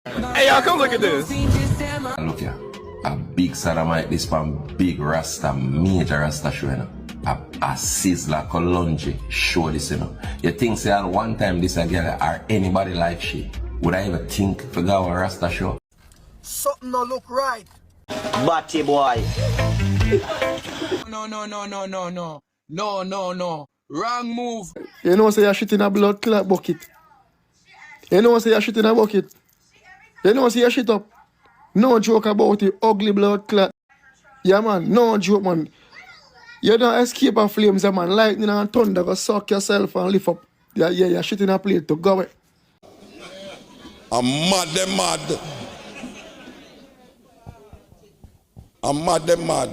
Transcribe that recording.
Hey, y'all, come look at this. Look here, a big sodomite, this one big Rasta, major Rasta show, you know. A sizzla Colonji show this, you know. You think say at one time this again or anybody like she? Would I ever think for go a Rasta show? Something no look right. Batty boy. No. Wrong move. You know say you're shit in a blood clot bucket. You know say you're shit in a bucket. You know say you shit up. No joke about it, ugly blood clot. Yeah man, no joke man. You don't escape a flames, man. Lightning and thunder go suck yourself and lift up. Yeah, you're shit in a plate to go away. I'm mad, them mad. I'm mad, them mad.